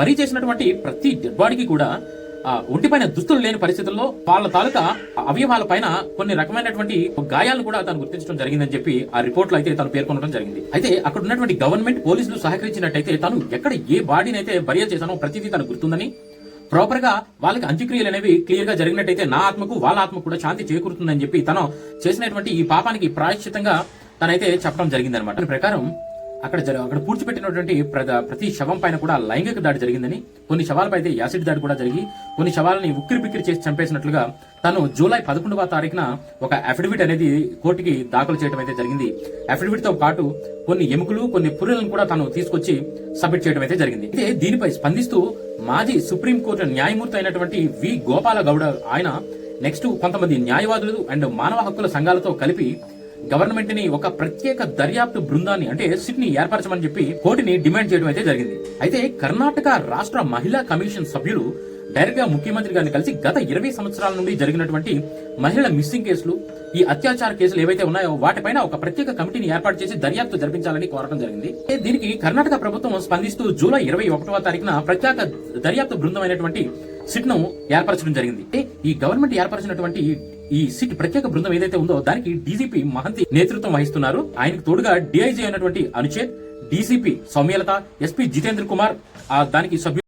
Bury చేసినటువంటి ప్రతి dead బాడీకి కూడా ఒంటిపైన దుస్తులు లేని పరిస్థితుల్లో వాళ్ళ తాలూకా అవయవాల పైన కొన్ని రకమైనటువంటి గాయాలను కూడా తను గుర్తించడం జరిగిందని చెప్పి ఆ రిపోర్ట్ లో అయితే తను పేర్కొనడం జరిగింది. అయితే అక్కడ ఉన్నటువంటి గవర్నమెంట్ పోలీసులు సహకరించినట్టయితే తను ఎక్కడ ఏ బాడీని అయితే బరియల్ చేశానో ప్రతిదీ తనకు గుర్తుందని, ప్రాపర్ గా వాళ్ళకి అంత్యక్రియలు అనేవి క్లియర్ గా జరిగినట్టయితే నా ఆత్మకు వాళ్ళ ఆత్మకు కూడా శాంతి చేకూరుతుందని చెప్పి తను చేసినటువంటి ఈ పాపానికి ప్రాయశ్చితంగా తనైతే చెప్పడం జరిగిందనమాట. దాని ప్రకారం అక్కడ పూడ్చిపెట్టినటువంటి ప్రతి శవం పైన కూడా లైంగిక దాడి జరిగిందని, కొన్ని శవాలపై అయితే యాసిడ్ దాడి కూడా జరిగి కొన్ని శవాలని ఉక్కిరి బిక్కిరి చేసి చంపేసినట్లుగా తను జూలై 11వ తారీఖున ఒక అఫిడవిట్ అనేది కోర్టుకి దాఖలు చేయడం అయితే జరిగింది. అఫిడవిట్ తో పాటు కొన్ని ఎముకలు, కొన్ని పుర్రెలను కూడా తను తీసుకొచ్చి సబ్మిట్ చేయడం అయితే జరిగింది. అయితే దీనిపై స్పందిస్తూ మాజీ సుప్రీంకోర్టు న్యాయమూర్తి అయినటువంటి వి గోపాల గౌడ ఆయన నెక్స్ట్ కొంతమంది న్యాయవాదులు అండ్ మానవ హక్కుల సంఘాలతో కలిపి గవర్నమెంట్ ని ఒక ప్రత్యేక దర్యాప్తు బృందాన్ని అంటే సిట్ ని ఏర్పరచమని చెప్పి కోర్టుని డిమాండ్ చేయడం అయితే జరిగింది. అయితే కర్ణాటక రాష్ట్ర మహిళా కమిషన్ సభ్యులు డైరెక్ట్ గా ముఖ్యమంత్రి గారిని కలిసి గత 20 సంవత్సరాల నుండి జరిగినటువంటి మహిళల మిస్సింగ్ కేసులు, ఈ అత్యాచార కేసులు ఏవైతే ఉన్నాయో వాటిపైన ఒక ప్రత్యేక కమిటీని ఏర్పాటు చేసి దర్యాప్తు జరిపించాలని కోరడం జరిగింది. దీనికి కర్ణాటక ప్రభుత్వం స్పందిస్తూ జూలై 21వ తారీఖున ప్రత్యేక దర్యాప్తు బృందం అయినటువంటి సిట్ ను ఏర్పరచడం జరిగింది. ఈ గవర్నమెంట్ ఏర్పరిచినటువంటి ఈ సిట్ ప్రత్యేక బృందం ఏదైతే ఉందో దానికి డీజీపీ మహంతి నేతృత్వం వహిస్తున్నారు. ఆయనకు తోడుగా డిఐజీ అయినటువంటి అనుచేత్, డీసీపీ సౌమ్యలత, ఎస్పీ జితేంద్ర కుమార్ దానికి సభ్యులు